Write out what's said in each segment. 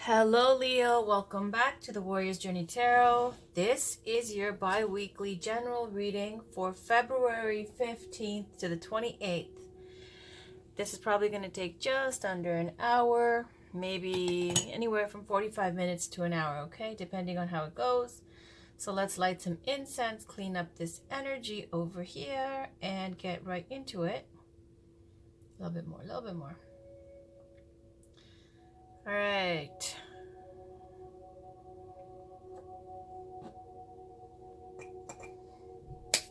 Hello Leo, welcome back to the Warrior's Journey Tarot. This is your bi-weekly general reading for February 15th to the 28th. This is probably going to take just under an hour, maybe anywhere from 45 minutes to an hour, okay? Depending on how it goes. So let's light some incense, clean up this energy over here, and get right into it. A little bit more, a little bit more. All right.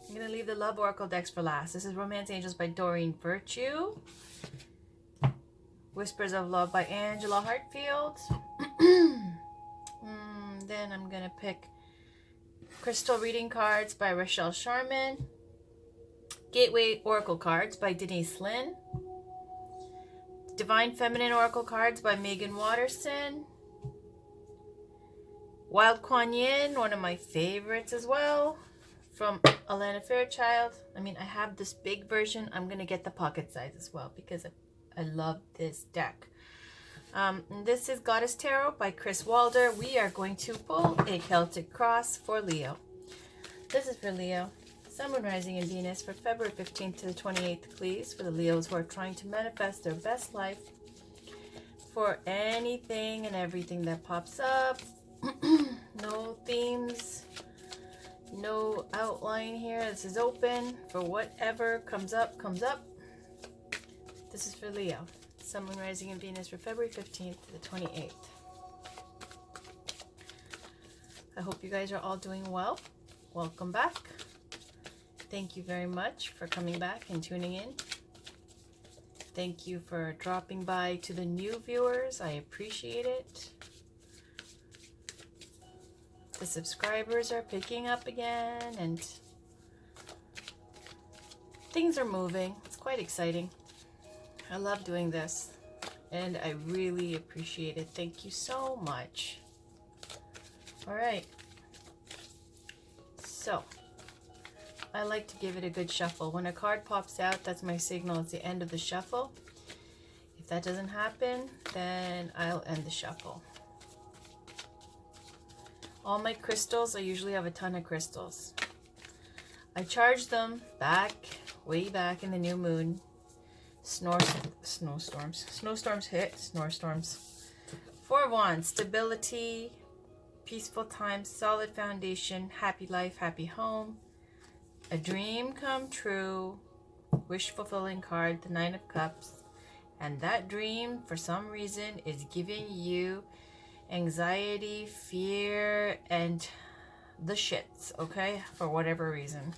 I'm going to leave the Love Oracle decks for last. This is Romance Angels by Doreen Virtue. Whispers of Love by Angela Hartfield. Then I'm going to pick Crystal Reading Cards by Rochelle Sharman. Gateway Oracle Cards by Denise Lynn. Divine Feminine Oracle Cards by Megan Watterson. Wild Kuan Yin, one of my favorites as well, from Alana Fairchild. I mean, I have this big version. I'm going to get the pocket size as well because I love this deck. And this is Goddess Tarot by Chris Walder. We are going to pull a Celtic cross for Leo. This is for Leo. Sun, Moon, Rising, and Venus for February 15th to the 28th, please, for the Leos who are trying to manifest their best life, for anything and everything that pops up. No themes, no outline here. This is open for whatever comes up, comes up. This is for Leo. Sun, Moon, Rising, and Venus for February 15th to the 28th. I hope you guys are all doing well. Welcome back. Thank you very much for coming back and tuning in. Thank you for dropping by to the new viewers. I appreciate it. The subscribers are picking up again and things are moving. It's quite exciting. I love doing this and I really appreciate it. Thank you so much. All right. So, I like to give it a good shuffle. When a card pops out, that's my signal. It's the end of the shuffle. If that doesn't happen, then I'll end the shuffle. All my crystals, I usually have a ton of crystals. I charge them way back in the new moon. Snowstorms hit, snowstorms. Four of Wands, stability, peaceful time, solid foundation, happy life, happy home. A dream come true, wish fulfilling card, the Nine of Cups. And that dream, for some reason, is giving you anxiety, fear, and the shits, okay? For whatever reason.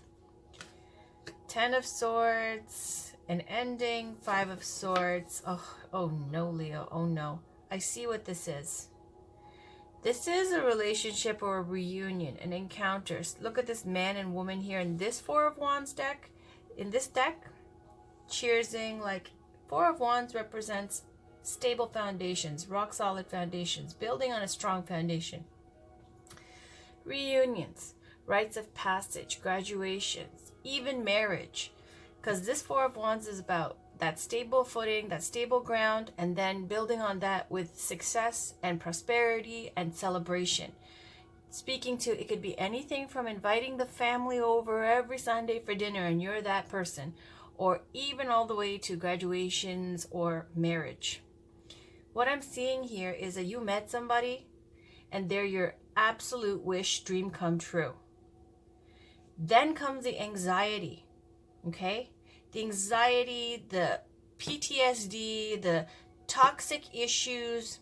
Ten of Swords, an ending, Five of Swords. Oh no, Leo, oh no. I see what this is. This is a relationship or a reunion, an encounter. Look at this man and woman here in this Four of Wands deck. In this deck, cheersing, like Four of Wands represents stable foundations, rock solid foundations, building on a strong foundation. Reunions, rites of passage, graduations, even marriage. Because this Four of Wands is about that stable footing, that stable ground, and then building on that with success and prosperity and celebration. Speaking to, it could be anything from inviting the family over every Sunday for dinner and you're that person, or even all the way to graduations or marriage. What I'm seeing here is that you met somebody and they're your absolute wish, dream come true. Then comes the anxiety, okay? The anxiety, the PTSD, the toxic issues,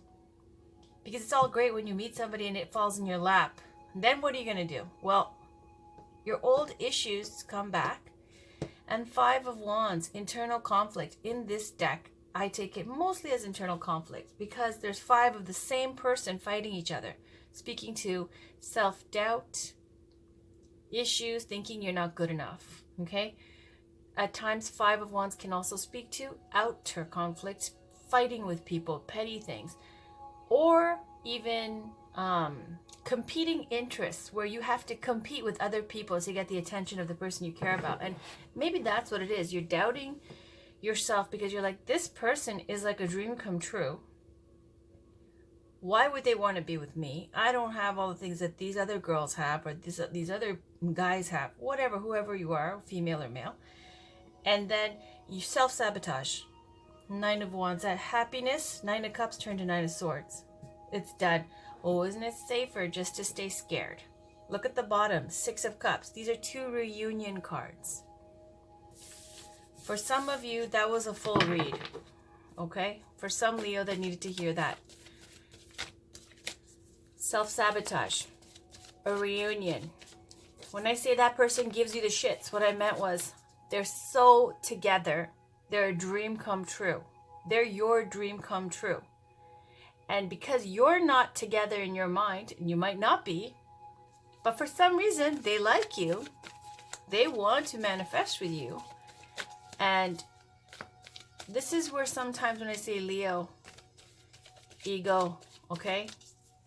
because it's all great when you meet somebody and it falls in your lap. And then what are you going to do? Well, your old issues come back. And Five of Wands, internal conflict. In this deck, I take it mostly as internal conflict because there's five of the same person fighting each other. Speaking to self-doubt, issues, thinking you're not good enough, okay? At times, Five of Wands can also speak to outer conflicts, fighting with people, petty things, or even competing interests where you have to compete with other people to get the attention of the person you care about. And maybe that's what it is. You're doubting yourself because you're like, this person is like a dream come true. Why would they want to be with me? I don't have all the things that these other girls have, or these other guys have, whatever, whoever you are, female or male. And then you self-sabotage. Nine of Wands, that happiness, Nine of Cups turned to Nine of Swords. It's done. Oh, isn't it safer just to stay scared? Look at the bottom, Six of Cups. These are 2 reunion cards. For some of you, that was a full read. Okay? For some Leo that needed to hear that. Self-sabotage. A reunion. When I say that person gives you the shits, what I meant was they're so together. They're a dream come true. They're your dream come true. And because you're not together in your mind, and you might not be, but for some reason they like you, they want to manifest with you. And this is where sometimes when I say Leo, ego, okay?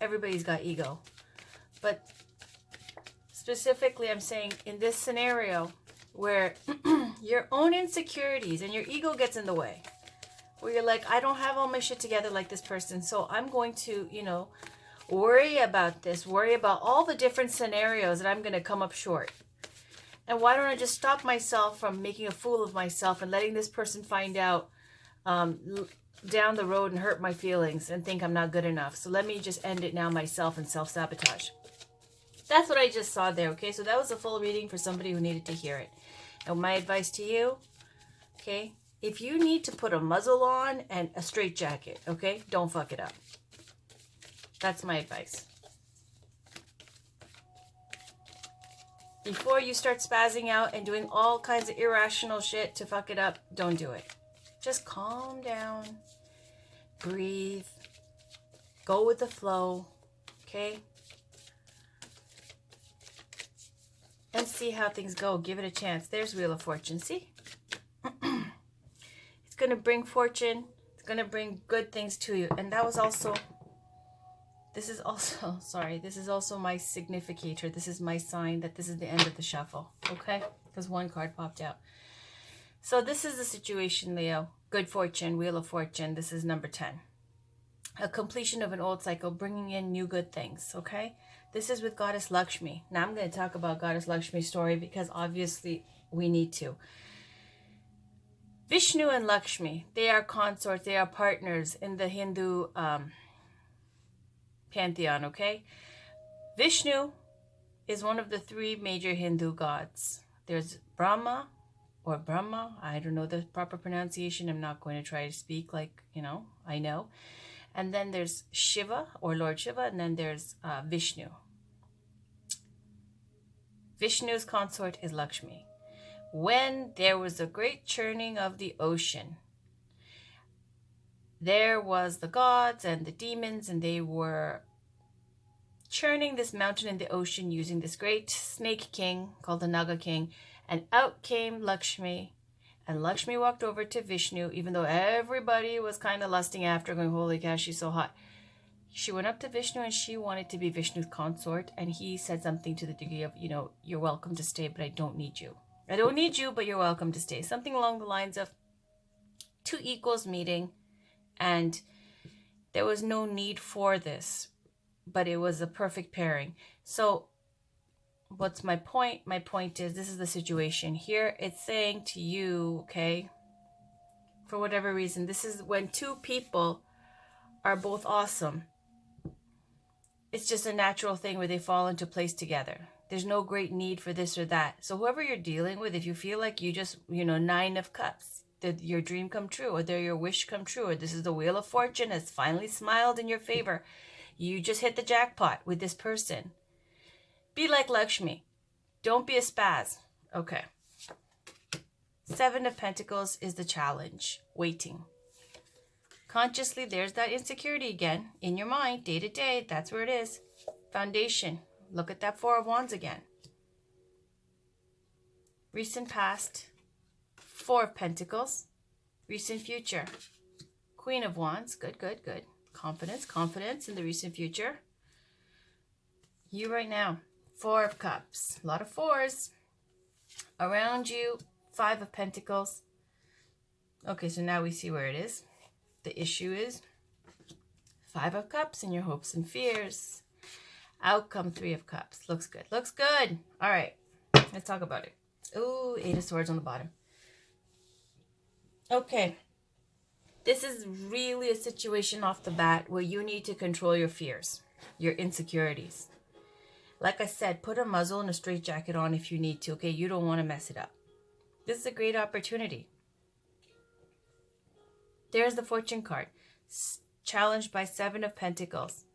Everybody's got ego. But specifically I'm saying in this scenario where your own insecurities and your ego gets in the way, where you're like, I don't have all my shit together like this person, so I'm going to, you know, worry about this, worry about all the different scenarios that I'm going to come up short. And why don't I just stop myself from making a fool of myself and letting this person find out down the road and hurt my feelings and think I'm not good enough. So let me just end it now myself and self-sabotage. That's what I just saw there, okay? So that was a full reading for somebody who needed to hear it. And my advice to you, okay? If you need to put a muzzle on and a straitjacket, okay? Don't fuck it up. That's my advice. Before you start spazzing out and doing all kinds of irrational shit to fuck it up, don't do it. Just calm down, breathe, go with the flow, okay? And see how things go. Give it a chance. There's Wheel of Fortune, see? It's going to bring fortune. It's going to bring good things to you. And that was also... This is also my significator. This is my sign that this is the end of the shuffle, okay? Because one card popped out. So this is the situation, Leo. Good fortune, Wheel of Fortune. This is number 10. A completion of an old cycle, bringing in new good things, okay? This is with Goddess Lakshmi. Now I'm going to talk about Goddess Lakshmi's story because obviously we need to. Vishnu and Lakshmi, they are consorts, they are partners in the Hindu pantheon, okay? Vishnu is one of the 3 major Hindu gods. There's Brahma, I don't know the proper pronunciation. I'm not going to try to speak like, you know, I know. And then there's Shiva, or Lord Shiva, and then there's Vishnu. Vishnu's consort is Lakshmi. When there was a great churning of the ocean, there was the gods and the demons, and they were churning this mountain in the ocean using this great snake king called the Naga king. And out came Lakshmi. And Lakshmi walked over to Vishnu, even though everybody was kind of lusting after, going, holy cow, she's so hot. She went up to Vishnu and she wanted to be Vishnu's consort. And he said something to the degree of, you know, you're welcome to stay, but I don't need you. I don't need you, but you're welcome to stay. Something along the lines of 2 equals meeting. And there was no need for this, but it was a perfect pairing. So what's my point? My point is, this is the situation here. It's saying to you, okay, for whatever reason, this is when 2 people are both awesome. It's just a natural thing where they fall into place together. There's no great need for this or that. So whoever you're dealing with, if you feel like you just, you know, 9 of Cups, that your dream come true, or they're your wish come true, or this is the Wheel of Fortune has finally smiled in your favor. You just hit the jackpot with this person. Be like Lakshmi. Don't be a spaz. Okay. 7 of Pentacles is the challenge. Waiting. Consciously, there's that insecurity again. In your mind, day to day, that's where it is. Foundation. Look at that 4 of Wands again. Recent past. 4 of Pentacles. Recent future. Queen of Wands. Good, good, good. Confidence in the recent future. You right now. 4 of Cups. A lot of 4s. Around you. 5 of Pentacles. Okay, so now we see where it is. The issue is Five of Cups in your hopes and fears. Outcome, Three of Cups. Looks good. Looks good. All right. Let's talk about it. Ooh, Eight of Swords on the bottom. Okay. This is really a situation off the bat where you need to control your fears, your insecurities. Like I said, put a muzzle and a straitjacket on if you need to, okay? You don't want to mess it up. This is a great opportunity. There's the Fortune card. Challenged by Seven of Pentacles.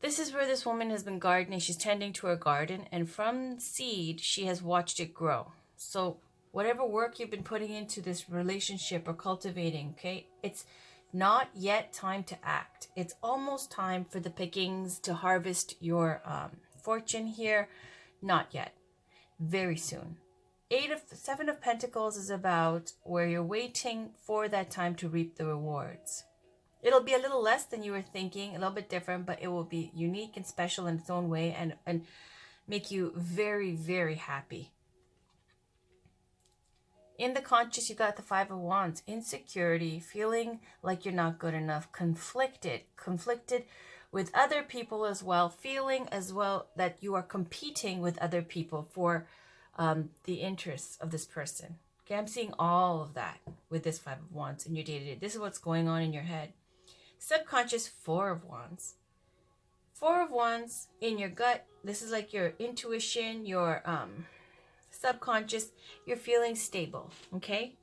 This is where this woman has been gardening. She's tending to her garden, and from seed, she has watched it grow. So whatever work you've been putting into this relationship or cultivating, okay, it's not yet time to act. It's almost time for the pickings to harvest your fortune here. Not yet. Very soon. Seven of Pentacles is about where you're waiting for that time to reap the rewards. It'll be a little less than you were thinking, a little bit different, but it will be unique and special in its own way and make you very, very happy. In the conscious, you got the Five of Wands. Insecurity, feeling like you're not good enough, conflicted with other people as well, feeling as well that you are competing with other people for the interests of this person. Okay, I'm seeing all of that with this Five of Wands in your day-to-day. This is what's going on in your head. Subconscious, Four of Wands. Four of Wands in your gut. This is like your intuition, your subconscious. You're feeling stable, okay?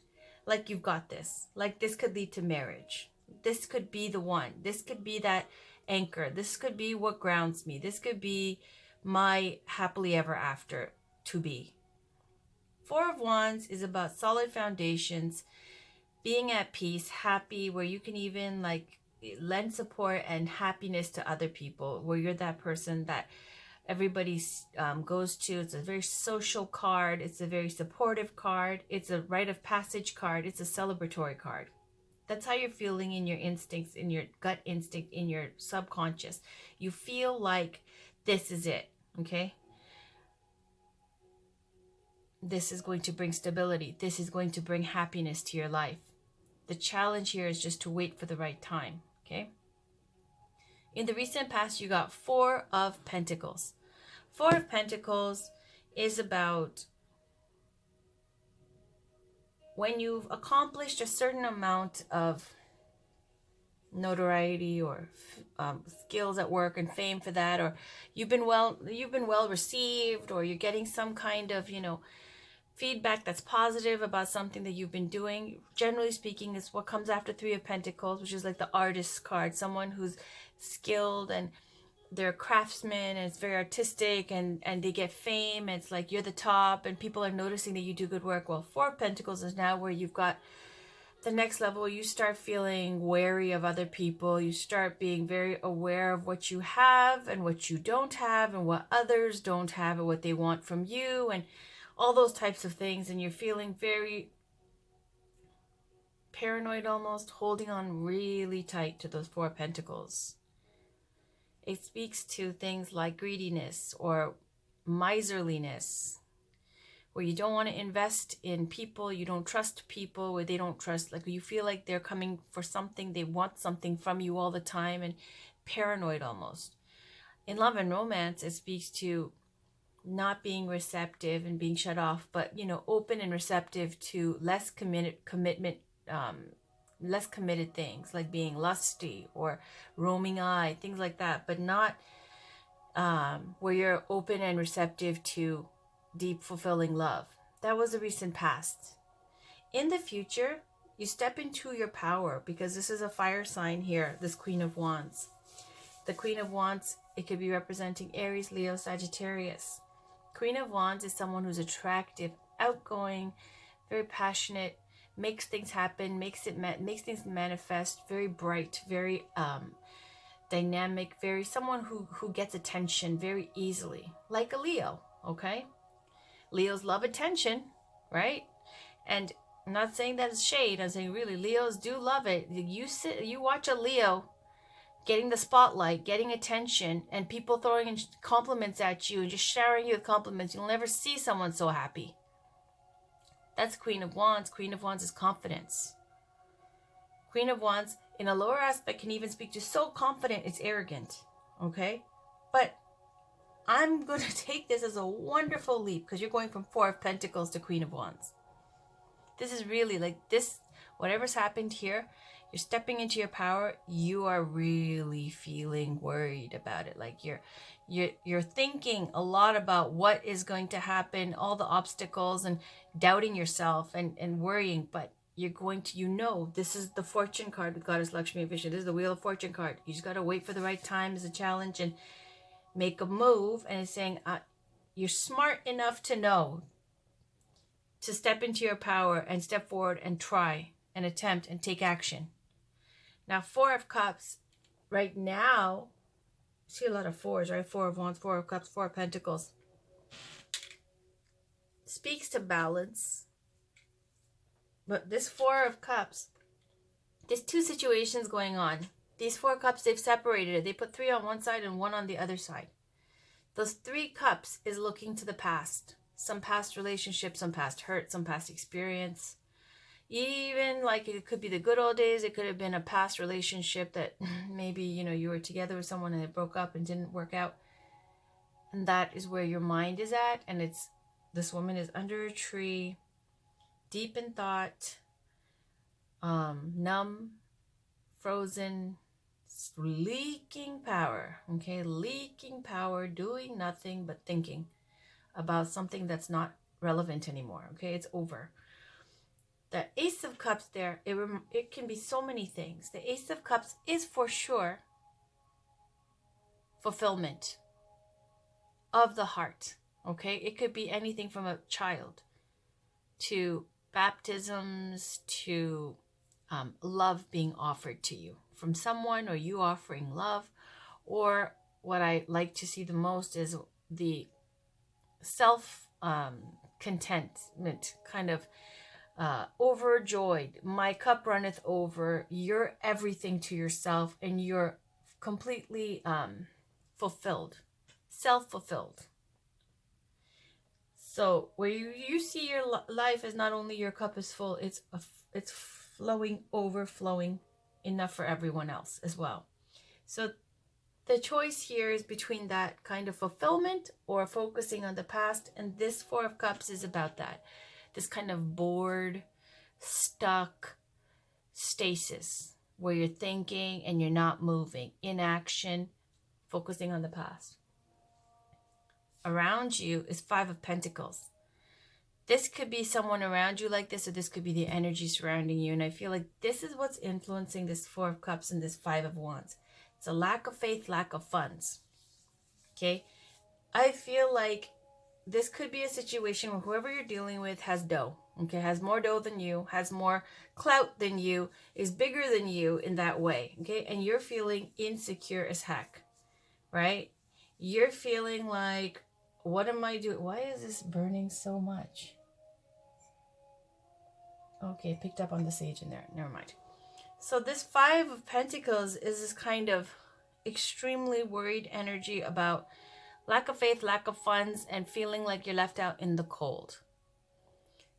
Like you've got this. Like this could lead to marriage. This could be the one. This could be that anchor. This could be what grounds me. This could be my happily ever after to be. Four of Wands is about solid foundations, being at peace, happy, where you can even like lend support and happiness to other people, where you're that person that everybody goes to. It's a very social card. It's a very supportive card. It's a rite of passage card. It's a celebratory card. That's how you're feeling in your instincts, in your gut instinct, in your subconscious. You feel like this is it, okay? This is going to bring stability. This is going to bring happiness to your life. The challenge here is just to wait for the right time, okay? In the recent past, you got Four of Pentacles. Four of Pentacles is about when you've accomplished a certain amount of notoriety or skills at work and fame for that, or you've been well received, or you're getting some kind of, feedback that's positive about something that you've been doing. Generally speaking, is what comes after Three of Pentacles, which is like the artist card, someone who's skilled and they're a craftsman and it's very artistic and they get fame. It's like you're the top and people are noticing that you do good work. Well, Four of Pentacles is now where you've got the next level. You start feeling wary of other people. You start being very aware of what you have and what you don't have and what others don't have and what they want from you and all those types of things. And you're feeling very paranoid, almost holding on really tight to those Four of Pentacles. It speaks to things like greediness or miserliness, where you don't want to invest in people, you don't trust people, where they don't trust, like you feel like they're coming for something, they want something from you all the time, and paranoid almost. In love and romance, it speaks to not being receptive and being shut off, but open and receptive to less committed things, like being lusty or roaming eye, things like that, but not where you're open and receptive to deep, fulfilling love. That was a recent past. In the future, you step into your power, because this is a fire sign here, this Queen of Wands. The Queen of Wands, it could be representing Aries, Leo, Sagittarius. Queen of Wands is someone who's attractive, outgoing, very passionate, makes things happen, makes things manifest, very bright, very dynamic, very someone who gets attention very easily, like a Leo, okay? Leos love attention, right? And I'm not saying that it's shade. I'm saying really, Leos do love it. You watch a Leo getting the spotlight, getting attention, and people throwing in compliments at you and just showering you with compliments. You'll never see someone so happy. That's Queen of Wands. Queen of Wands is confidence. Queen of Wands in a lower aspect can even speak to so confident it's arrogant. Okay? But I'm going to take this as a wonderful leap because you're going from Four of Pentacles to Queen of Wands. This is really like this, whatever's happened here, you're stepping into your power. You are really feeling worried about it. Like you're thinking a lot about what is going to happen, all the obstacles, and doubting yourself and worrying. But you're going to, this is the Fortune card with Goddess Lakshmi Vision. This is the Wheel of Fortune card. You just got to wait for the right time as a challenge and make a move. And it's saying you're smart enough to know to step into your power and step forward and try and attempt and take action. Now, Four of Cups, right now, see a lot of fours, right? Four of Wands, Four of Cups, Four of Pentacles. Speaks to balance. But this Four of Cups, there's two situations going on. These Four Cups, they've separated it. They put three on one side and one on the other side. Those Three Cups is looking to the past. Some past relationship, some past hurt, some past experience. Even like it could be the good old days. It could have been a past relationship that maybe, you were together with someone and it broke up and didn't work out. And that is where your mind is at. And this woman is under a tree, deep in thought, numb, frozen, leaking power. Okay, leaking power, doing nothing but thinking about something that's not relevant anymore. Okay, it's over. The Ace of Cups there, it can be so many things. The Ace of Cups is for sure fulfillment of the heart. Okay, it could be anything from a child to baptisms to love being offered to you from someone, or you offering love, or what I like to see the most is the contentment kind of overjoyed. My cup runneth over. You're everything to yourself and you're completely fulfilled, self-fulfilled. So where you see your life as not only your cup is full, it's flowing, overflowing, enough for everyone else as well. So the choice here is between that kind of fulfillment or focusing on the past. And this Four of Cups is about that. This kind of bored, stuck stasis where you're thinking and you're not moving. Inaction, focusing on the past. Around you is Five of Pentacles. This could be someone around you like this, or this could be the energy surrounding you. And I feel like this is what's influencing this Four of Cups and this Five of Wands. It's a lack of faith, lack of funds. Okay? I feel like this could be a situation where whoever you're dealing with has dough. Okay? Has more dough than you, has more clout than you, is bigger than you in that way. Okay? And you're feeling insecure as heck. Right? You're feeling like, what am I doing? Why is this burning so much? Okay, picked up on the sage in there. Never mind. So this Five of Pentacles is this kind of extremely worried energy about lack of faith, lack of funds, and feeling like you're left out in the cold.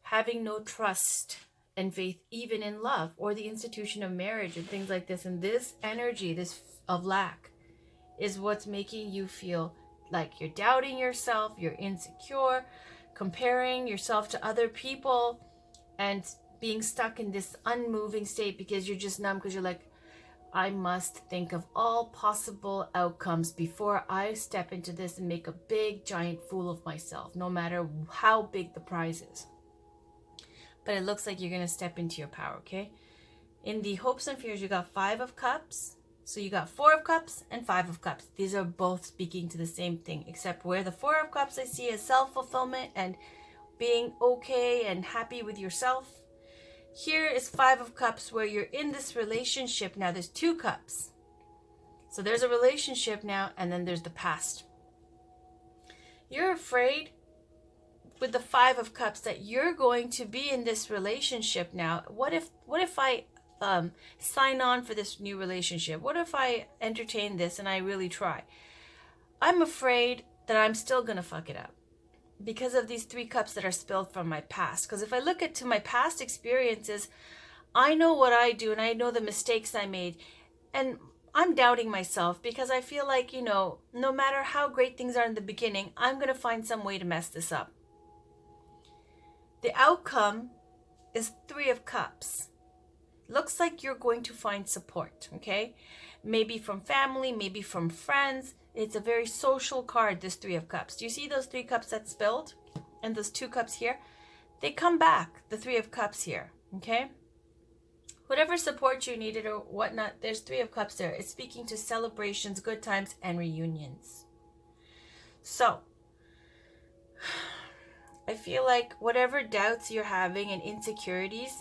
Having no trust and faith even in love or the institution of marriage and things like this. And this energy, this of lack, is what's making you feel like you're doubting yourself, you're insecure, comparing yourself to other people, and being stuck in this unmoving state because you're just numb, because you're like, I must think of all possible outcomes before I step into this and make a big giant fool of myself, no matter how big the prize is. But it looks like you're going to step into your power, okay? In the hopes and fears, you got Five of Cups. So you got Four of Cups and Five of Cups. These are both speaking to the same thing, except where the Four of Cups I see as self-fulfillment and being okay and happy with yourself. Here is Five of Cups where you're in this relationship now. There's two cups. So there's a relationship now, and then there's the past. You're afraid with the Five of Cups that you're going to be in this relationship now. What if I sign on for this new relationship? What if I entertain this and I really try? I'm afraid that I'm still gonna fuck it up because of these Three Cups that are spilled from my past. Because if I look at to my past experiences, I know what I do and I know the mistakes I made. And I'm doubting myself because I feel like, no matter how great things are in the beginning, I'm going to find some way to mess this up. The outcome is Three of Cups. Looks like you're going to find support, okay? Maybe from family, maybe from friends. It's a very social card, this Three of Cups. Do you see those 3 cups that spilled? And those 2 cups here? They come back, the 3 of Cups here, okay? Whatever support you needed or whatnot, there's 3 of Cups there. It's speaking to celebrations, good times, and reunions. So, I feel like whatever doubts you're having and insecurities,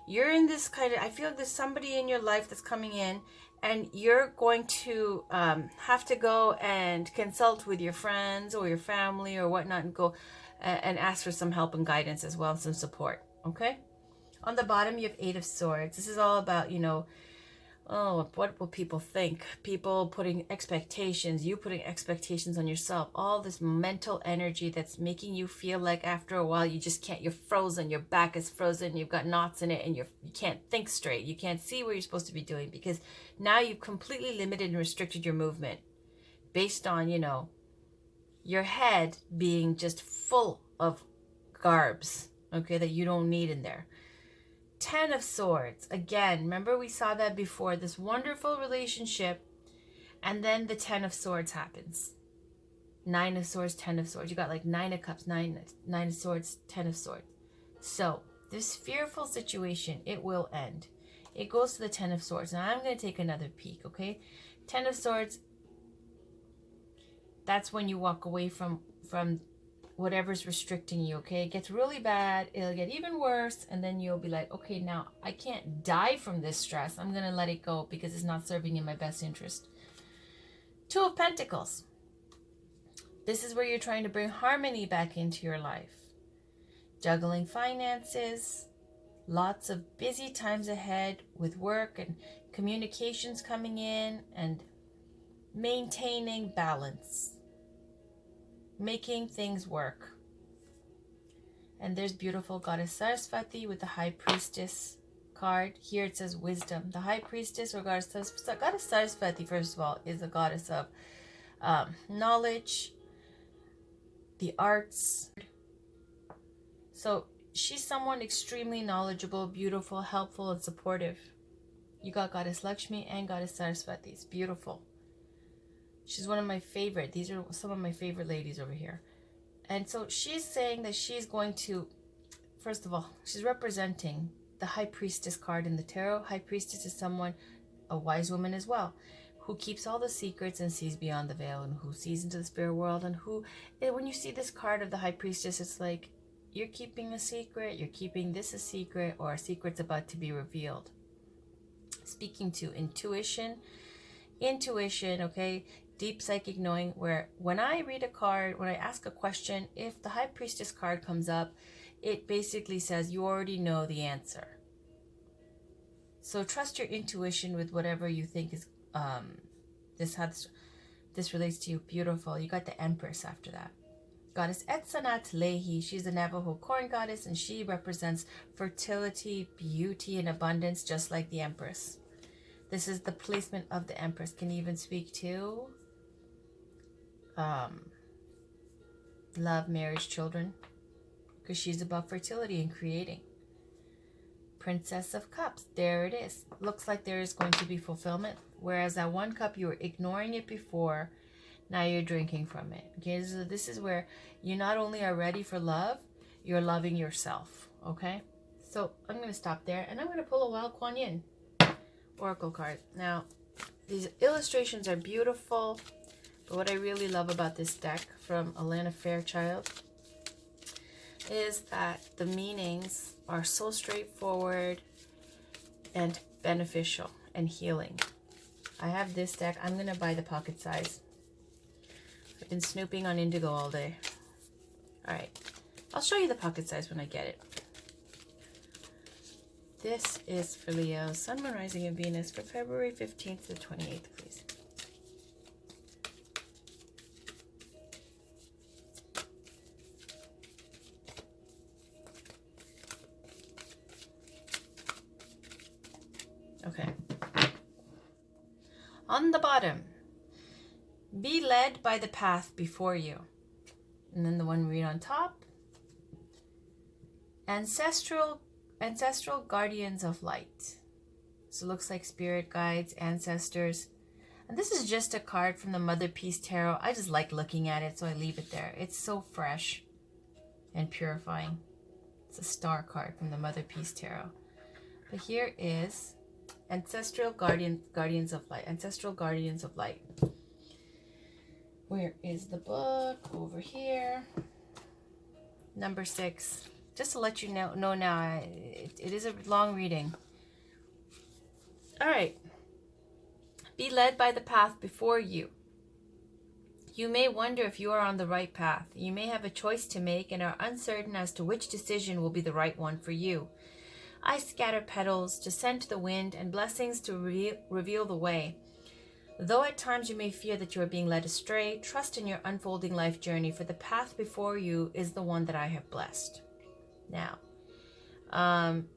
you're in this kind of, I feel like there's somebody in your life that's coming in and you're going to have to go and consult with your friends or your family or whatnot and go and ask for some help and guidance as well, some support, okay? On the bottom, you have 8 of Swords. This is all about, what will people think? People putting expectations, you putting expectations on yourself. All this mental energy that's making you feel like after a while you just can't, you're frozen, your back is frozen, you've got knots in it, and you can't think straight. You can't see what you're supposed to be doing because now you've completely limited and restricted your movement based on, your head being just full of garbs, okay, that you don't need in there. 10 of Swords. Again, remember we saw that before. This wonderful relationship. And then the 10 of Swords happens. 9 of Swords, 10 of Swords. You got like 9 of Cups, 9 of Swords, 10 of Swords. So this fearful situation, it will end. It goes to the 10 of Swords. Now I'm going to take another peek, okay? 10 of Swords. That's when you walk away from whatever's restricting you, okay? It gets really bad, it'll get even worse, and then you'll be like, okay, now I can't die from this stress. I'm gonna let it go because it's not serving in my best interest. 2 of Pentacles. This is where you're trying to bring harmony back into your life. Juggling finances, lots of busy times ahead with work and communications coming in, and maintaining balance. Making things work. And there's beautiful Goddess Saraswati with the High Priestess card. Here it says wisdom. The High Priestess or Goddess Saraswati, first of all, is a goddess of knowledge, the arts. So she's someone extremely knowledgeable, beautiful, helpful, and supportive. You got Goddess Lakshmi and Goddess Saraswati. It's beautiful. She's one of my favorite. These are some of my favorite ladies over here. And so she's saying that she's going to, first of all, she's representing the High Priestess card in the tarot. High Priestess is someone, a wise woman as well, who keeps all the secrets and sees beyond the veil and who sees into the spirit world. And when you see this card of the High Priestess, it's like you're keeping a secret, you're keeping this a secret, or a secret's about to be revealed. Speaking to intuition, okay? Deep psychic knowing, where when I read a card, when I ask a question, if the High Priestess card comes up, it basically says you already know the answer. So trust your intuition with whatever you think is this relates to you. Beautiful. You got the Empress after that. Goddess Etsanat Lehi. She's a Navajo corn goddess, and she represents fertility, beauty, and abundance, just like the Empress. This is the placement of the Empress. Can even speak to love, marriage, children, because she's about fertility and creating. Princess of Cups. There it is. Looks like there is going to be fulfillment. Whereas that 1 cup, you were ignoring it before. Now you're drinking from it. Okay, so this is where you not only are ready for love, you're loving yourself. Okay, so I'm going to stop there, and I'm going to pull a Wild Kuan Yin Oracle card. Now, these illustrations are beautiful, but what I really love about this deck from Alana Fairchild is that the meanings are so straightforward and beneficial and healing. I have this deck. I'm going to buy the pocket size. I've been snooping on Indigo all day. All right. I'll show you the pocket size when I get it. This is for Leo, Sun, Moon, Rising, and Venus for February 15th to the 28th, please. Okay. On the bottom, be led by the path before you. And then the one we read on top, ancestral guardians of light. So it looks like spirit guides, ancestors. And this is just a card from the Mother Peace Tarot. I just like looking at it, so I leave it there. It's so fresh and purifying. It's a star card from the Mother Peace Tarot. But here is Ancestral Guardians of Light. Ancestral Guardians of Light. Where is the book? Over here. Number 6. Just to let you know now, it is a long reading. All right. Be led by the path before you. You may wonder if you are on the right path. You may have a choice to make and are uncertain as to which decision will be the right one for you. I scatter petals to send to the wind and blessings to reveal the way. Though at times you may fear that you are being led astray, trust in your unfolding life journey, for the path before you is the one that I have blessed. Now,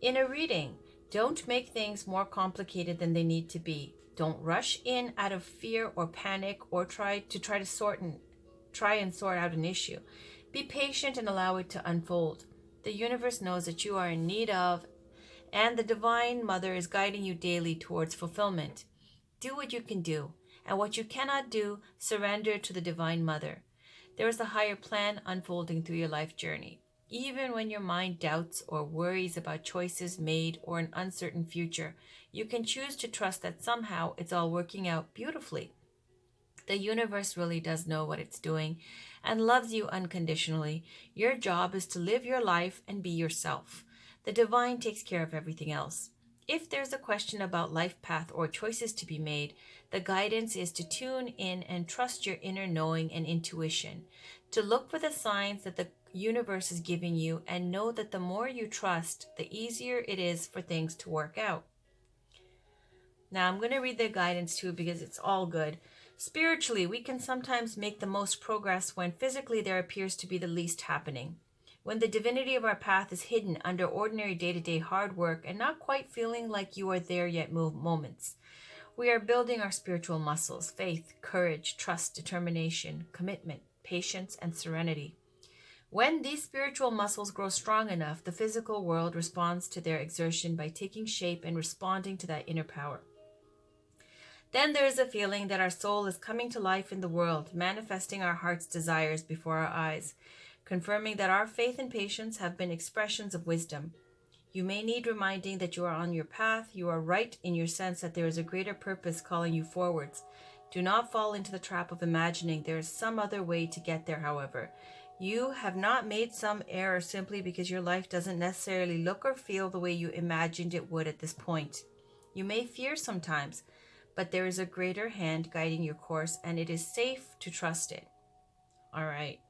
in a reading, don't make things more complicated than they need to be. Don't rush in out of fear or panic or try to sort out an issue. Be patient and allow it to unfold. The universe knows that you are in need of, and the Divine Mother is guiding you daily towards fulfillment. Do what you can do, and what you cannot do, surrender to the Divine Mother. There is a higher plan unfolding through your life journey. Even when your mind doubts or worries about choices made or an uncertain future, you can choose to trust that somehow it's all working out beautifully. The universe really does know what it's doing and loves you unconditionally. Your job is to live your life and be yourself. The divine takes care of everything else. If there's a question about life path or choices to be made, the guidance is to tune in and trust your inner knowing and intuition, to look for the signs that the universe is giving you and know that the more you trust, the easier it is for things to work out. Now I'm going to read the guidance too because it's all good. Spiritually, we can sometimes make the most progress when physically there appears to be the least happening. When the divinity of our path is hidden under ordinary day-to-day hard work and not quite feeling like you are there yet moments. We are building our spiritual muscles, faith, courage, trust, determination, commitment, patience, and serenity. When these spiritual muscles grow strong enough, the physical world responds to their exertion by taking shape and responding to that inner power. Then there is a feeling that our soul is coming to life in the world, manifesting our heart's desires before our eyes, confirming that our faith and patience have been expressions of wisdom. You may need reminding that you are on your path. You are right in your sense that there is a greater purpose calling you forwards. Do not fall into the trap of imagining there is some other way to get there, however. You have not made some error simply because your life doesn't necessarily look or feel the way you imagined it would at this point. You may fear sometimes, but there is a greater hand guiding your course, and it is safe to trust it. All right.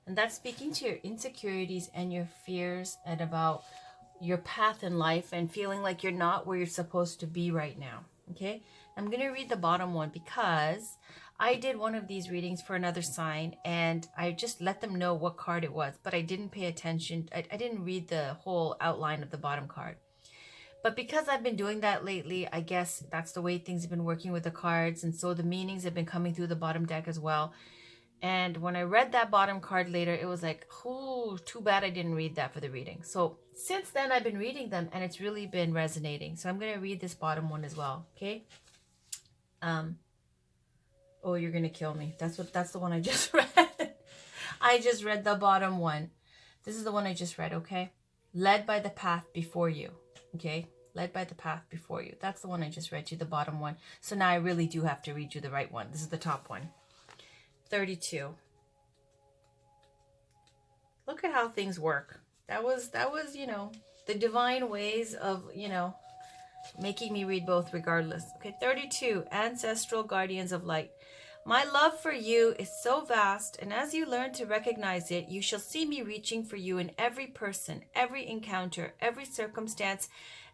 And that's speaking to your insecurities and your fears and about your path in life and feeling like you're not where you're supposed to be right now. Okay? I'm going to read the bottom one because I did one of these readings for another sign and I just let them know what card it was, but I didn't pay attention. I didn't read the whole outline of the bottom card. But because I've been doing that lately, I guess that's the way things have been working with the cards. And so the meanings have been coming through the bottom deck as well. And when I read that bottom card later, it was like, oh, too bad I didn't read that for the reading. So since then, I've been reading them and it's really been resonating. So I'm going to read this bottom one as well. Okay. Oh, you're going to kill me. That's the one I just read. I just read the bottom one. This is the one I just read. Okay. Led by the path before you. Okay. Led by the path before you. That's the one I just read you, the bottom one. So now I really do have to read you the right one. This is the top one. 32. Look at how things work. That was, you know, the divine ways of, you know, making me read both regardless. Okay, 32. Ancestral guardians of light. My love for you is so vast, and as you learn to recognize it, you shall see me reaching for you in every person, every encounter, every circumstance,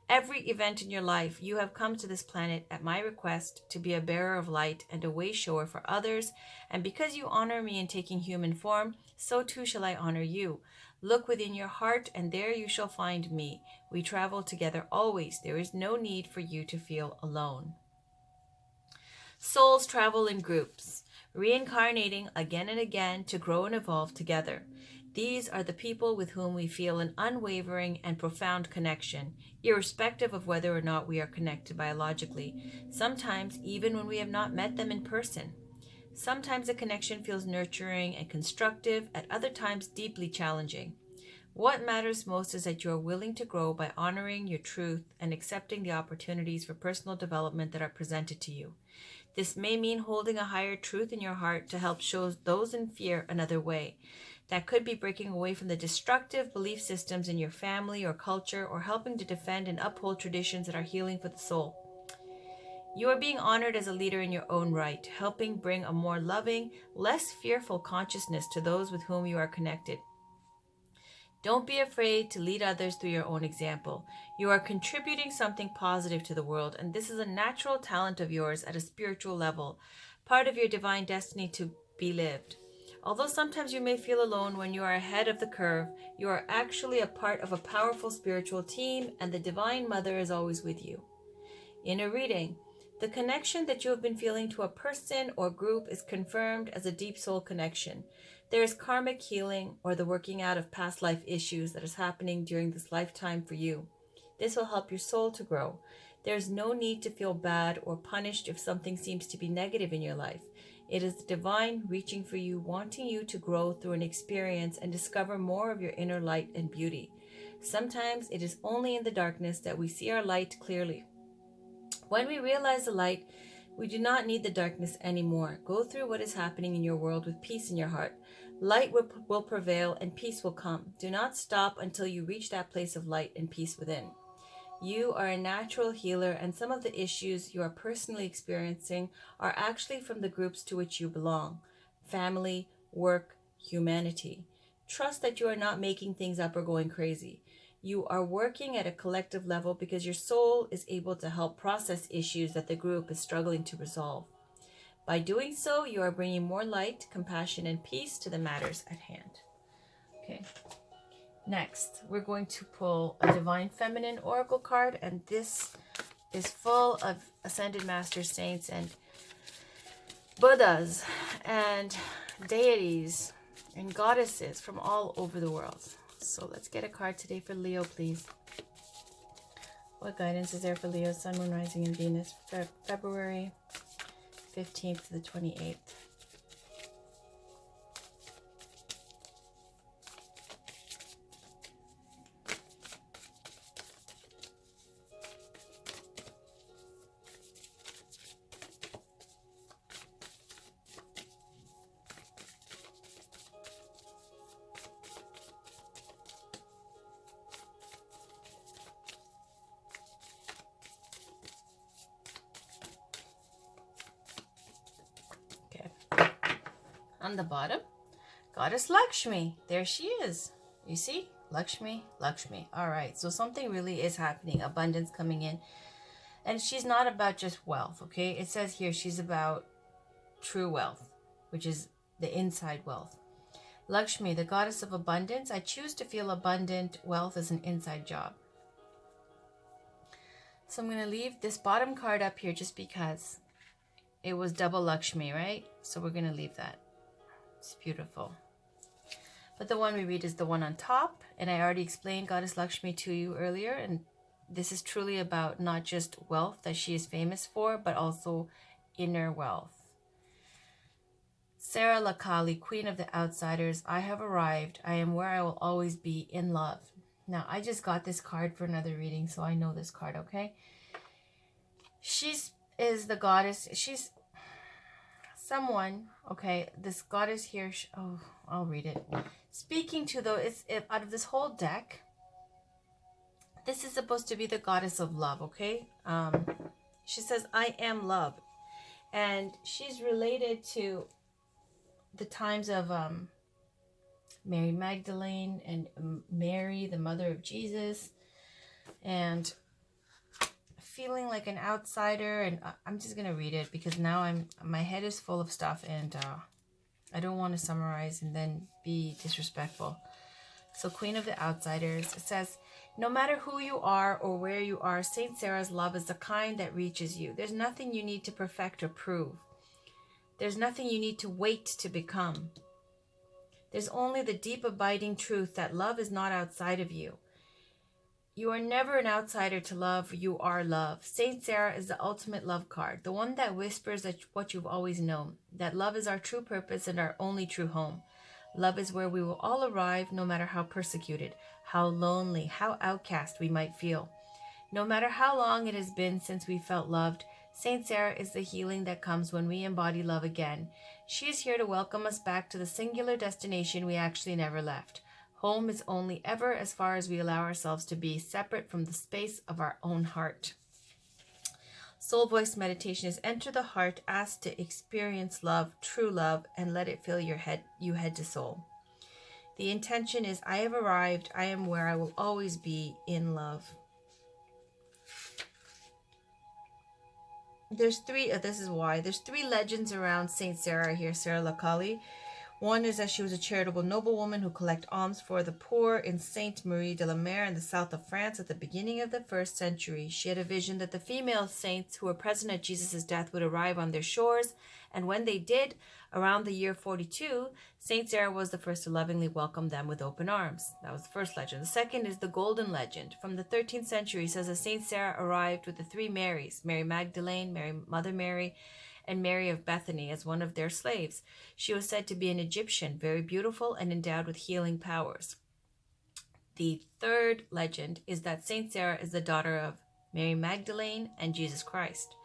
every event in your life. You have come to this planet at my request to be a bearer of light and a way shower for others. And because you honor me in taking human form, so too shall I honor you. Look within your heart, and there you shall find me. We travel together always. There is no need for you to feel alone. Souls travel in groups, reincarnating again and again to grow and evolve together. These are the people with whom we feel an unwavering and profound connection, irrespective of whether or not we are connected biologically, sometimes even when we have not met them in person. Sometimes a connection feels nurturing and constructive, at other times deeply challenging. What matters most is that you are willing to grow by honoring your truth and accepting the opportunities for personal development that are presented to you. This may mean holding a higher truth in your heart to help show those in fear another way. That could be breaking away from the destructive belief systems in your family or culture, or helping to defend and uphold traditions that are healing for the soul. You are being honored as a leader in your own right, helping bring a more loving, less fearful consciousness to those with whom you are connected. Don't be afraid to lead others through your own example. You are contributing something positive to the world, and this is a natural talent of yours at a spiritual level, part of your divine destiny to be lived. Although sometimes you may feel alone when you are ahead of the curve, you are actually a part of a powerful spiritual team, and the Divine Mother is always with you. In a reading, the connection that you have been feeling to a person or group is confirmed as a deep soul connection. There is karmic healing or the working out of past life issues that is happening during this lifetime for you. This will help your soul to grow. There is no need to feel bad or punished if something seems to be negative in your life. It is the divine reaching for you, wanting you to grow through an experience and discover more of your inner light and beauty. Sometimes it is only in the darkness that we see our light clearly. When we realize the light, we do not need the darkness anymore. Go through what is happening in your world with peace in your heart. Light will prevail and peace will come. Do not stop until you reach that place of light and peace within. You are a natural healer, and some of the issues you are personally experiencing are actually from the groups to which you belong: family, work, humanity. Trust that you are not making things up or going crazy. You are working at a collective level because your soul is able to help process issues that the group is struggling to resolve. By doing so, you are bringing more light, compassion, and peace to the matters at hand. Okay. Next, we're going to pull a Divine Feminine Oracle card, and this is full of Ascended Masters, Saints, and Buddhas, and deities, and goddesses from all over the world. So let's get a card today for Leo, please. What guidance is there for Leo, Sun, Moon, Rising, and Venus, February 15th to the 28th? On the bottom, Goddess Lakshmi. There she is. You see? Lakshmi, Lakshmi. All right. So something really is happening. Abundance coming in. And she's not about just wealth, okay? It says here she's about true wealth, which is the inside wealth. Lakshmi, the goddess of abundance. I choose to feel abundant. Wealth is an inside job. So I'm going to leave this bottom card up here just because it was double Lakshmi, right? So we're going to leave that. It's beautiful. But the one we read is the one on top, and I already explained Goddess Lakshmi to you earlier, and this is truly about not just wealth that she is famous for, but also inner wealth. Sarah Lakali, Queen of the Outsiders, I have arrived. I am where I will always be, in love. Now, I just got this card for another reading, so I know this card, okay? Is the goddess. She's someone, okay, this goddess here, I'll read it. Speaking to out of this whole deck, this is supposed to be the goddess of love, okay? She says, I am love. And she's related to the times of Mary Magdalene and Mary, the mother of Jesus, and feeling like an outsider. And I'm just gonna read it because now my head is full of stuff, and I don't want to summarize and then be disrespectful. So Queen of the Outsiders, it says, no matter who you are or where you are, Saint Sarah's love is the kind that reaches you. There's nothing you need to perfect or prove. There's nothing you need to wait to become. There's only the deep abiding truth that love is not outside of you. You are never an outsider to love. You are love. Saint Sarah is the ultimate love card, the one that whispers at what you've always known, that love is our true purpose and our only true home. Love is where we will all arrive, no matter how persecuted, how lonely, how outcast we might feel. No matter how long it has been since we felt loved, Saint Sarah is the healing that comes when we embody love again. She is here to welcome us back to the singular destination we actually never left. Home is only ever as far as we allow ourselves to be, separate from the space of our own heart. Soul voice meditation is enter the heart, ask to experience love, true love, and let it fill your head, you head to soul. The intention is, I have arrived, I am where I will always be, in love. There's three legends around Saint Sarah here, Sarah Lakali. One is that she was a charitable noblewoman who collected alms for the poor in Sainte Marie de la Mer in the south of France at the beginning of the 1st century. She had a vision that the female saints who were present at Jesus' death would arrive on their shores, and when they did, around the year 42, Saint Sarah was the first to lovingly welcome them with open arms. That was the first legend. The second is the Golden Legend. From the 13th century, it says that Saint Sarah arrived with the three Marys, Mary Magdalene, Mother Mary, and Mary of Bethany as one of their slaves. She was said to be an Egyptian, very beautiful and endowed with healing powers. The third legend is that Saint Sarah is the daughter of Mary Magdalene and Jesus Christ.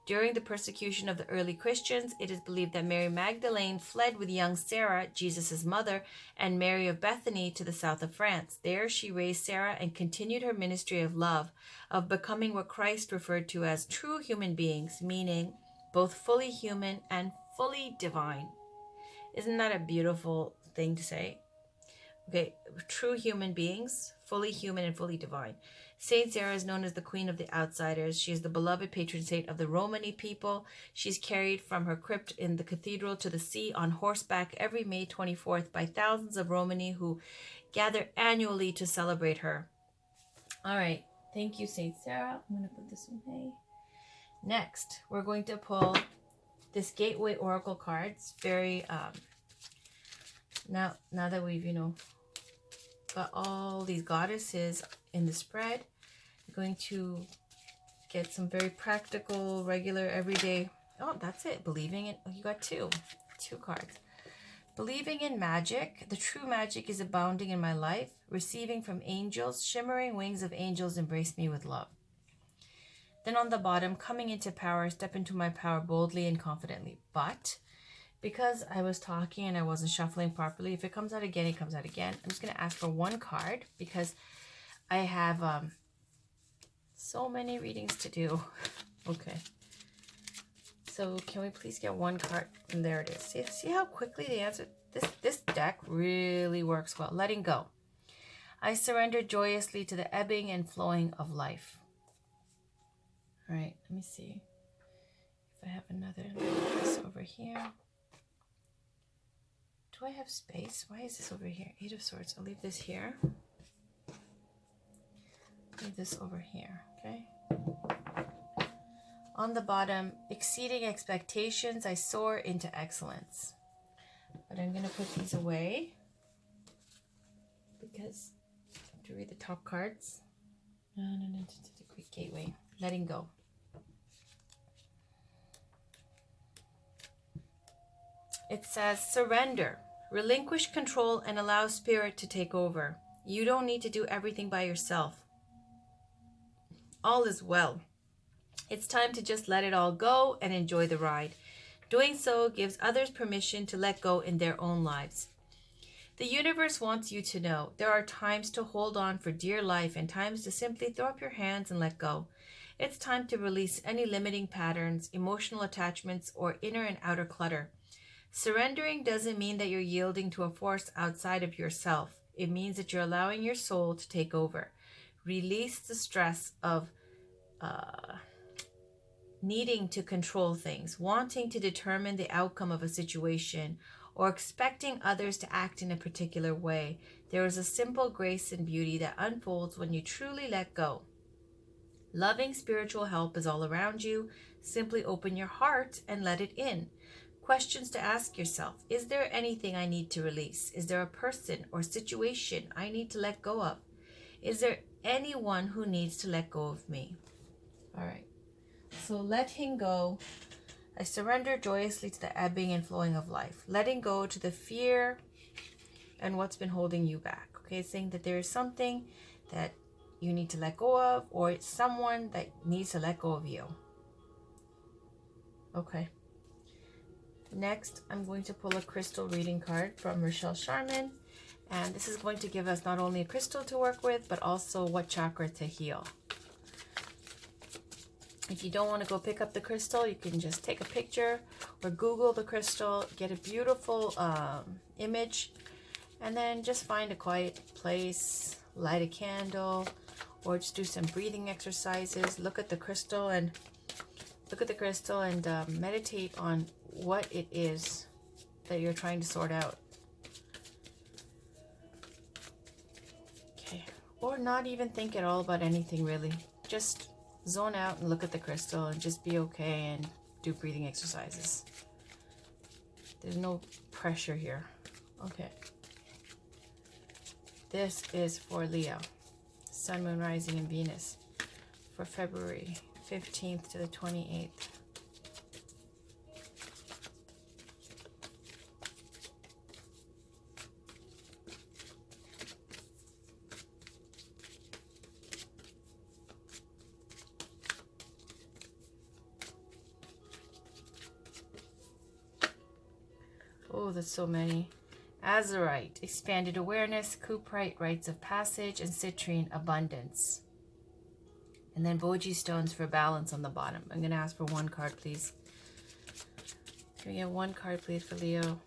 During the persecution of the early Christians, it is believed that Mary Magdalene fled with young Sarah, Jesus' mother, and Mary of Bethany to the south of France. There she raised Sarah and continued her ministry of love, of becoming what Christ referred to as true human beings, meaning both fully human and fully divine. Isn't that a beautiful thing to say? Okay, true human beings, fully human and fully divine. Saint Sarah is known as the Queen of the Outsiders. She is the beloved patron saint of the Romani people. She's carried from her crypt in the cathedral to the sea on horseback every May 24th by thousands of Romani who gather annually to celebrate her. All right, thank you, Saint Sarah. I'm going to put this away. Next, we're going to pull this Gateway Oracle cards. Very, now that we've, got all these goddesses in the spread, I'm going to get some very practical, regular, everyday, oh, that's it, believing in, oh, you got two cards. Believing in magic. The true magic is abounding in my life. Receiving from angels. Shimmering wings of angels embrace me with love. Then on the bottom, coming into power, step into my power boldly and confidently. But because I was talking and I wasn't shuffling properly, if it comes out again, it comes out again. I'm just going to ask for one card because I have so many readings to do. Okay. So can we please get one card? And there it is. See how quickly the answer. This deck really works well. Letting go. I surrender joyously to the ebbing and flowing of life. All right, let me see if I have another. This over here. Do I have space? Why is this over here? 8 of Swords. I'll leave this here. Leave this over here, okay? On the bottom, exceeding expectations, I soar into excellence. But I'm going to put these away because I have to read the top cards. No, the Great Gateway. Letting go. It says, surrender. Relinquish control and allow spirit to take over. You don't need to do everything by yourself. All is well. It's time to just let it all go and enjoy the ride. Doing so gives others permission to let go in their own lives. The universe wants you to know there are times to hold on for dear life and times to simply throw up your hands and let go. It's time to release any limiting patterns, emotional attachments, or inner and outer clutter. Surrendering doesn't mean that you're yielding to a force outside of yourself. It means that you're allowing your soul to take over. Release the stress of needing to control things, wanting to determine the outcome of a situation, or expecting others to act in a particular way. There is a simple grace and beauty that unfolds when you truly let go. Loving spiritual help is all around you. Simply open your heart and let it in. Questions to ask yourself. Is there anything I need to release? Is there a person or situation I need to let go of? Is there anyone who needs to let go of me? All right. So letting go. I surrender joyously to the ebbing and flowing of life. Letting go to the fear and what's been holding you back. Okay, it's saying that there is something that you need to let go of, or it's someone that needs to let go of you. Okay. Next, I'm going to pull a crystal reading card from Rochelle Sharman. And this is going to give us not only a crystal to work with, but also what chakra to heal. If you don't want to go pick up the crystal, you can just take a picture or Google the crystal, get a beautiful image, and then just find a quiet place, light a candle, or just do some breathing exercises. Look at the crystal and meditate on what it is that you're trying to sort out. Okay, or not even think at all about anything really. Just zone out and look at the crystal and just be okay and do breathing exercises. There's no pressure here. Okay. This is for Leo, Sun, Moon, Rising, and Venus for February 15th to the 28th. Oh, that's so many. Azurite, expanded awareness. Cuprite, rites of passage. And citrine, abundance. And then Boji stones for balance on the bottom. I'm going to ask for one card, please. Can we get one card, please, for Leo?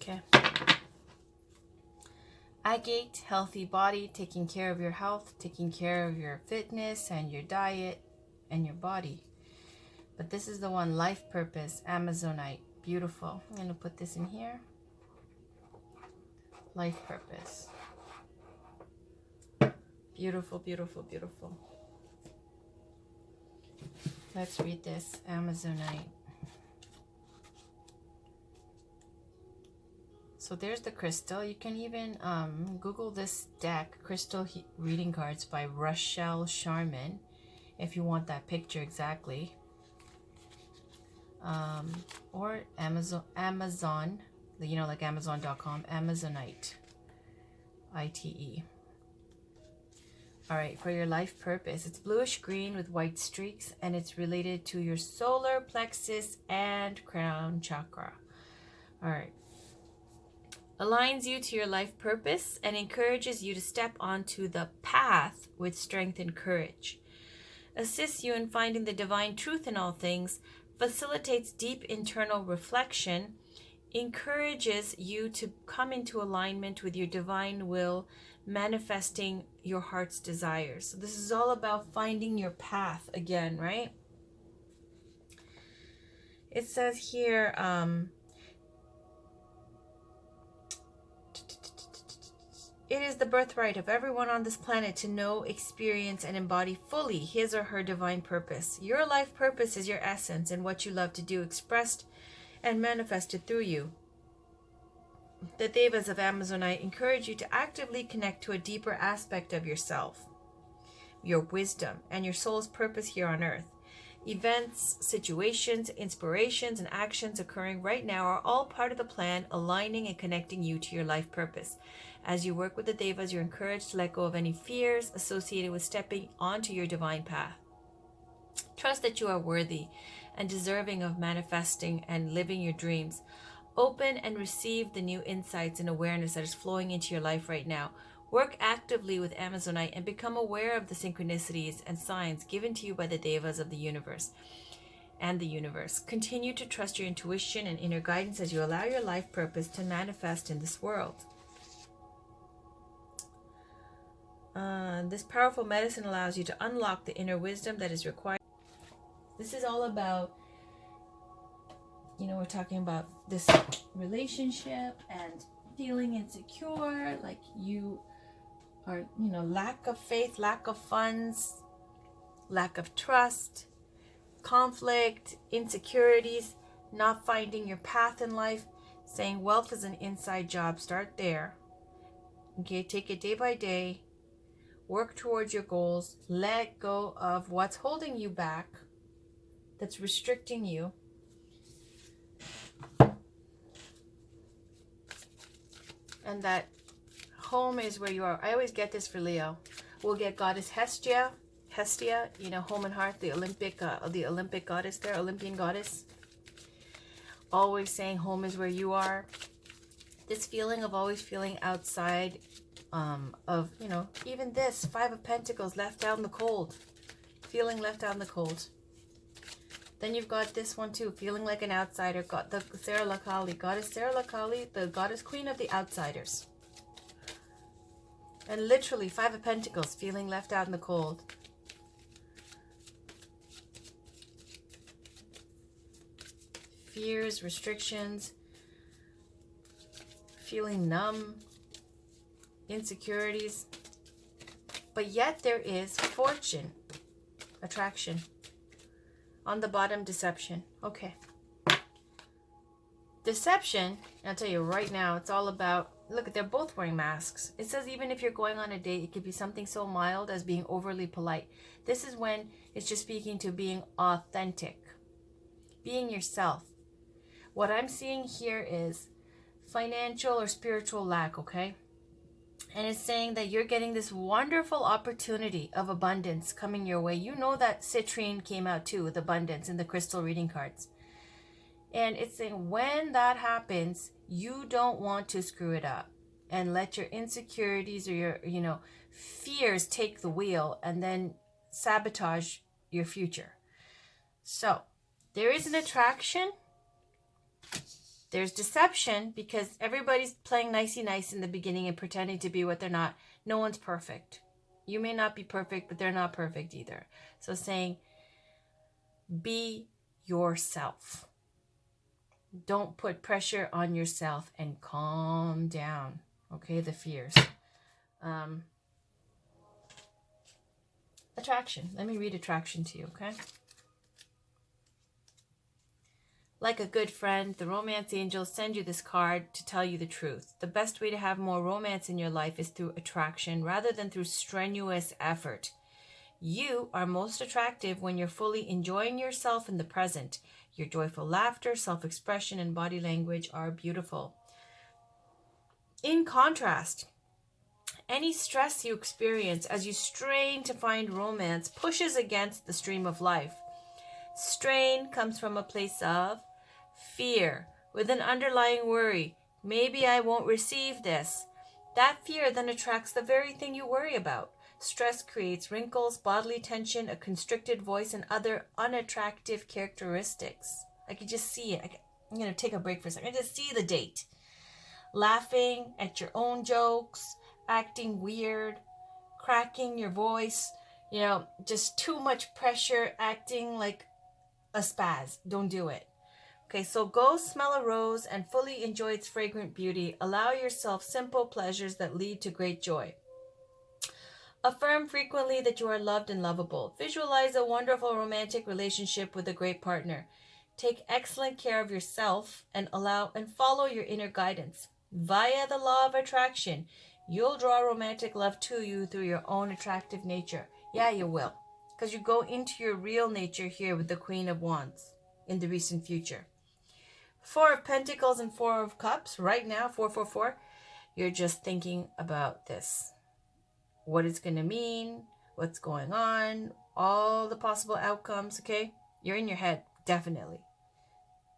Okay. Agate, healthy body, taking care of your health, taking care of your fitness and your diet and your body. But this is the one, life purpose, Amazonite. Beautiful. I'm going to put this in here. Life purpose. Beautiful, beautiful, beautiful. Let's read this, Amazonite. So there's the crystal. You can even Google this deck, Crystal Reading Cards by Rochelle Sharman, if you want that picture exactly. Or Amazon, you know, like Amazon.com, Amazonite, ITE. All right, for your life purpose, it's bluish green with white streaks, and it's related to your solar plexus and crown chakra. All right. Aligns you to your life purpose and encourages you to step onto the path with strength and courage. Assists you in finding the divine truth in all things, facilitates deep internal reflection, encourages you to come into alignment with your divine will, manifesting your heart's desires. So this is all about finding your path again, right? It says here, it is the birthright of everyone on this planet to know, experience, and embody fully his or her divine purpose. Your life purpose is your essence and what you love to do, expressed and manifested through you. The Devas of Amazonite encourage you to actively connect to a deeper aspect of yourself, your wisdom, and your soul's purpose here on earth. Events, situations, inspirations, and actions occurring right now are all part of the plan, aligning and connecting you to your life purpose. As you work with the Devas, you're encouraged to let go of any fears associated with stepping onto your divine path. Trust that you are worthy and deserving of manifesting and living your dreams. Open and receive the new insights and awareness that is flowing into your life right now. Work actively with Amazonite and become aware of the synchronicities and signs given to you by the devas of the universe and the universe. Continue to trust your intuition and inner guidance as you allow your life purpose to manifest in this world. This powerful medicine allows you to unlock the inner wisdom that is required. This is all about, we're talking about this relationship and feeling insecure, like you are, lack of faith, lack of funds, lack of trust, conflict, insecurities, not finding your path in life. Saying wealth is an inside job. Start there. Okay, take it day by day. Work towards your goals. Let go of what's holding you back, that's restricting you. And that home is where you are. I always get this for Leo. We'll get goddess Hestia, home and heart, the Olympic goddess there, Olympian goddess. Always saying home is where you are. This feeling of always feeling outside of, even this 5 of Pentacles, left out in the cold. Feeling left out in the cold. Then you've got this one too, feeling like an outsider. Got the Sarah Lakali, goddess Sarah Lakali, the goddess queen of the outsiders. And literally 5 of Pentacles, feeling left out in the cold. Fears, restrictions, feeling numb, insecurities. But yet there is fortune, attraction. On the bottom, deception. Okay. Deception, I'll tell you right now, it's all about, look, they're both wearing masks. It says even if you're going on a date, it could be something so mild as being overly polite. This is when it's just speaking to being authentic, being yourself. What I'm seeing here is financial or spiritual lack, okay? And it's saying that you're getting this wonderful opportunity of abundance coming your way. You know that citrine came out too with abundance in the crystal reading cards. And it's saying when that happens, you don't want to screw it up and let your insecurities or your, fears take the wheel and then sabotage your future. So there is an attraction. There's deception because everybody's playing nicey nice in the beginning and pretending to be what they're not. No one's perfect. You may not be perfect, but they're not perfect either. So saying, be yourself. Don't put pressure on yourself and calm down. Okay, the fears. Attraction. Let me read attraction to you, okay? Like a good friend, the romance angels send you this card to tell you the truth. The best way to have more romance in your life is through attraction rather than through strenuous effort. You are most attractive when you're fully enjoying yourself in the present. Your joyful laughter, self-expression, and body language are beautiful. In contrast, any stress you experience as you strain to find romance pushes against the stream of life. Strain comes from a place of fear with an underlying worry. Maybe I won't receive this. That fear then attracts the very thing you worry about. Stress creates wrinkles, bodily tension, a constricted voice, and other unattractive characteristics. I could just see it. I'm going to take a break for a second. I just see the date. Laughing at your own jokes, acting weird, cracking your voice, just too much pressure, acting like a spaz. Don't do it. Okay, so go smell a rose and fully enjoy its fragrant beauty. Allow yourself simple pleasures that lead to great joy. Affirm frequently that you are loved and lovable. Visualize a wonderful romantic relationship with a great partner. Take excellent care of yourself and follow your inner guidance. Via the law of attraction, you'll draw romantic love to you through your own attractive nature. Yeah, you will. Because you go into your real nature here with the Queen of Wands in the recent future. 4 of Pentacles and 4 of Cups. Right now, 444. You're just thinking about this. What it's going to mean, what's going on, all the possible outcomes, okay? You're in your head, definitely.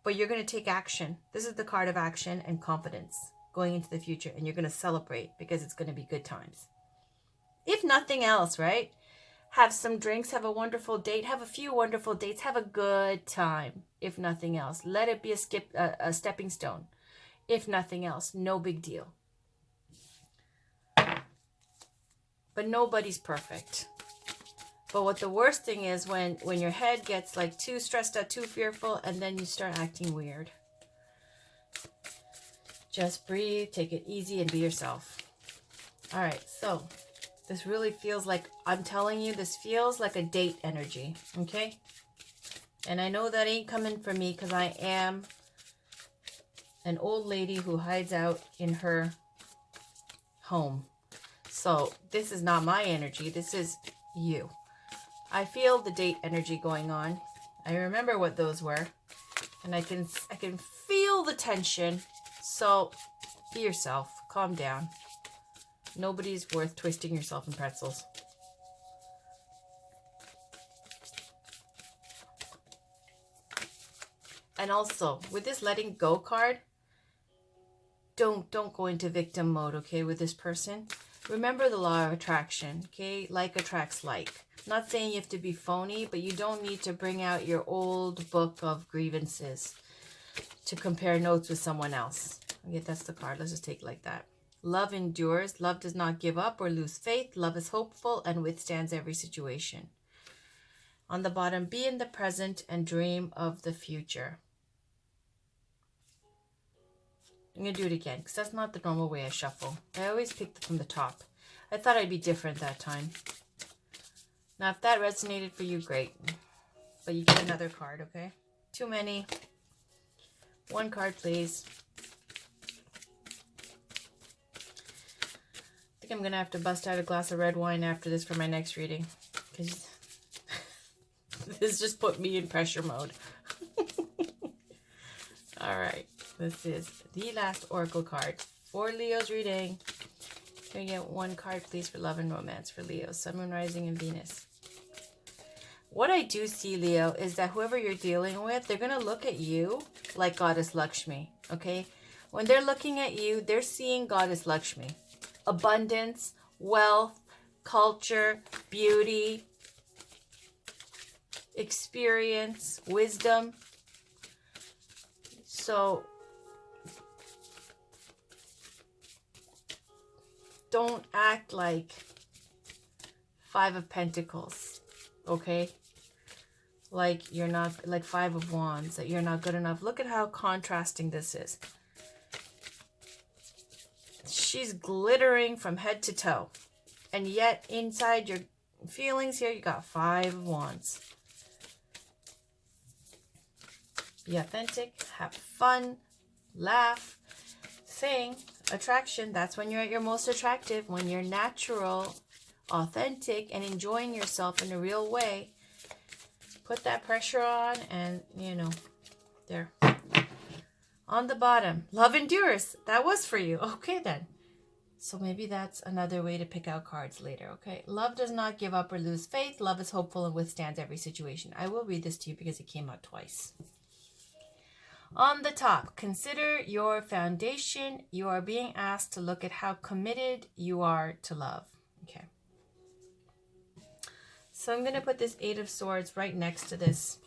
But you're going to take action. This is the card of action and confidence going into the future. And you're going to celebrate because it's going to be good times. If nothing else, right? Have some drinks, have a wonderful date, have a few wonderful dates, have a good time. If nothing else, let it be a stepping stone. If nothing else, no big deal. But nobody's perfect. But what the worst thing is when your head gets like too stressed out, too fearful, and then you start acting weird. Just breathe, take it easy, and be yourself. All right, so this really feels like, I'm telling you, this feels like a date energy, okay? And I know that ain't coming from me because I am an old lady who hides out in her home. So this is not my energy. This is you. I feel the date energy going on. I remember what those were. And I can feel the tension. So be yourself. Calm down. Nobody's worth twisting yourself in pretzels. And also, with this letting go card, don't go into victim mode, okay, with this person. Remember the law of attraction, okay? Like attracts like. I'm not saying you have to be phony, but you don't need to bring out your old book of grievances to compare notes with someone else. Okay, that's the card. Let's just take it like that. Love endures. Love does not give up or lose faith. Love is hopeful and withstands every situation. On the bottom, be in the present and dream of the future. I'm going to do it again because that's not the normal way I shuffle. I always pick from the top. I thought I'd be different that time. Now, if that resonated for you, great. But you get another card, okay? Too many. One card, please. I think I'm going to have to bust out a glass of red wine after this for my next reading. Because this just put me in pressure mode. All right. This is the last oracle card for Leo's reading. Can we get one card, please, for love and romance for Leo, Sun, Moon, Rising, and Venus? What I do see, Leo, is that whoever you're dealing with, they're going to look at you like Goddess Lakshmi, okay? When they're looking at you, they're seeing Goddess Lakshmi. Abundance, wealth, culture, beauty, experience, wisdom. So don't act like Five of Pentacles, okay? Like you're not, like Five of Wands, that you're not good enough. Look at how contrasting this is. She's glittering from head to toe. And yet inside your feelings here, you got Five of Wands. Be authentic, have fun, laugh, sing. Attraction, that's when you're at your most attractive, when you're natural, authentic, and enjoying yourself in a real way. Put that pressure on and, you know, there. On the bottom, love endures. That was for you. Okay, then. So maybe that's another way to pick out cards later, okay? Love does not give up or lose faith. Love is hopeful and withstands every situation. I will read this to you because it came out twice. On the top, consider your foundation. You are being asked to look at how committed you are to love. Okay. So I'm going to put this Eight of Swords right next to this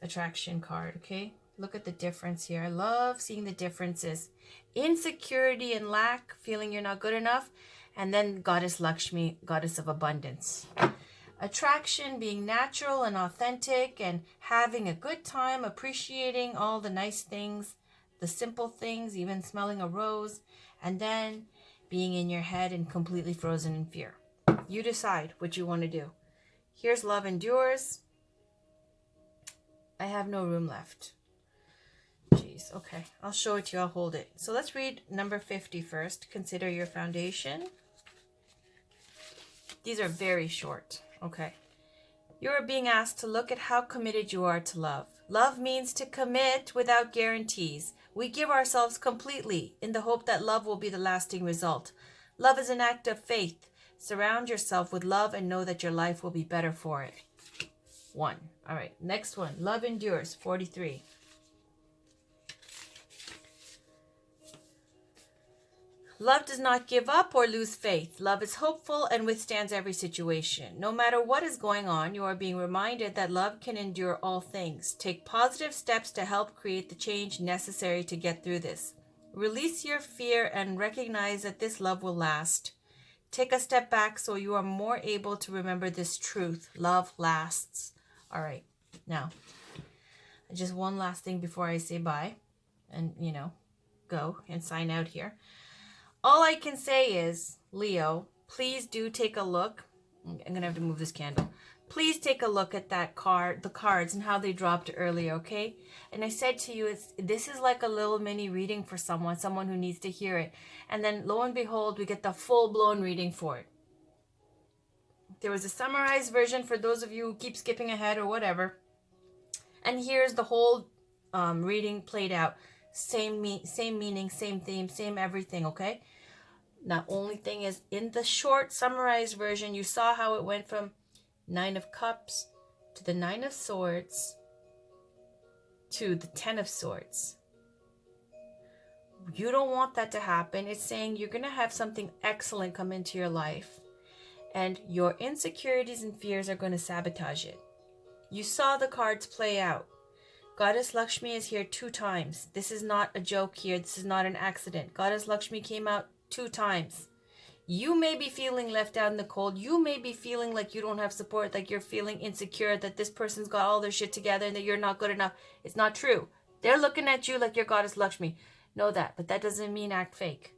attraction card, okay? Look at the difference here. I love seeing the differences. Insecurity and lack, feeling you're not good enough, and then Goddess Lakshmi, Goddess of Abundance. Attraction, being natural and authentic and having a good time, appreciating all the nice things, the simple things, even smelling a rose, and then being in your head and completely frozen in fear. You decide what you want to do. Here's love endures. I have no room left. Jeez, okay. I'll show it to you. I'll hold it. So let's read number 50 first. Consider your foundation. These are very short. Okay. You are being asked to look at how committed you are to love. Love means to commit without guarantees. We give ourselves completely in the hope that love will be the lasting result. Love is an act of faith. Surround yourself with love and know that your life will be better for it. 1. All right, next one. Love endures. 43. Love does not give up or lose faith. Love is hopeful and withstands every situation. No matter what is going on, you are being reminded that love can endure all things. Take positive steps to help create the change necessary to get through this. Release your fear and recognize that this love will last. Take a step back so you are more able to remember this truth. Love lasts. All right. Now, just one last thing before I say bye and, go and sign out here. All I can say is, Leo, please do take a look. I'm going to have to move this candle. Please take a look at that card, the cards and how they dropped earlier, okay? And I said to you, this is like a little mini reading for someone who needs to hear it. And then lo and behold, we get the full-blown reading for it. There was a summarized version for those of you who keep skipping ahead or whatever. And here's the whole reading played out. Same meaning, same theme, same everything, okay? Now, only thing is, in the short summarized version, you saw how it went from 9 of Cups to the 9 of Swords to the 10 of Swords. You don't want that to happen. It's saying you're going to have something excellent come into your life, and your insecurities and fears are going to sabotage it. You saw the cards play out. Goddess Lakshmi is here 2 times. This is not a joke here. This is not an accident. Goddess Lakshmi came out 2 times. You may be feeling left out in the cold. You may be feeling like you don't have support, like you're feeling insecure, that this person's got all their shit together and that you're not good enough. It's not true. They're looking at you like you're Goddess Lakshmi. Know that, but that doesn't mean act fake.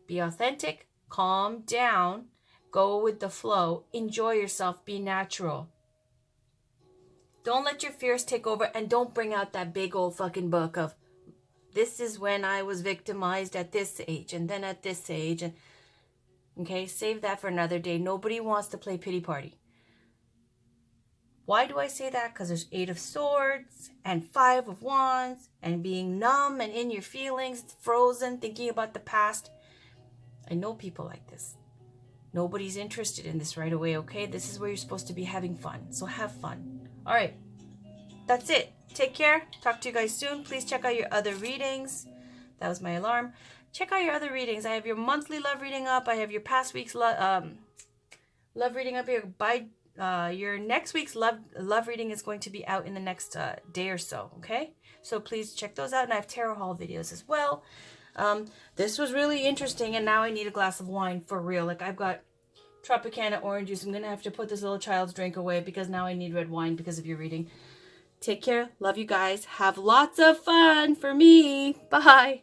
Be authentic, calm down, go with the flow, enjoy yourself, be natural. Don't let your fears take over, and don't bring out that big old fucking book of, this is when I was victimized at this age and then at this age. And okay, save that for another day. Nobody wants to play pity party. Why do I say that? Because there's 8 of Swords and 5 of Wands and being numb and in your feelings, frozen, thinking about the past. I know people like this. Nobody's interested in this right away, okay? This is where you're supposed to be having fun. So have fun. All right. That's it. Take care. Talk to you guys soon. Please check out your other readings. That was my alarm. Check out your other readings. I have your monthly love reading up. I have your past week's love reading up here. Your next week's love reading is going to be out in the next day or so, okay? So please check those out. And I have tarot haul videos as well. This was really interesting, and now I need a glass of wine for real. Like, I've got Tropicana orange juice. I'm going to have to put this little child's drink away because now I need red wine because of your reading. Take care. Love you guys. Have lots of fun for me. Bye.